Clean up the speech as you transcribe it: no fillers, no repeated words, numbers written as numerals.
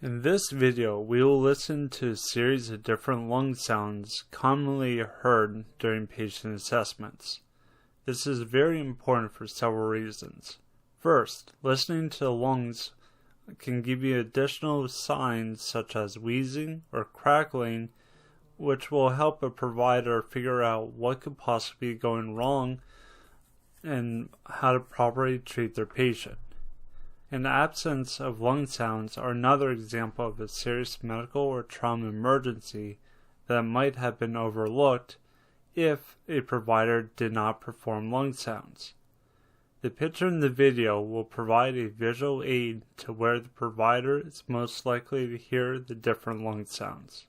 In this video, we will listen to a series of different lung sounds commonly heard during patient assessments. This is very important for several reasons. First, listening to the lungs can give you additional signs such as wheezing or crackling, which will help a provider figure out what could possibly be going wrong and how to properly treat their patient. And the absence of lung sounds are another example of a serious medical or trauma emergency that might have been overlooked if a provider did not perform lung sounds. The picture in the video will provide a visual aid to where the provider is most likely to hear the different lung sounds.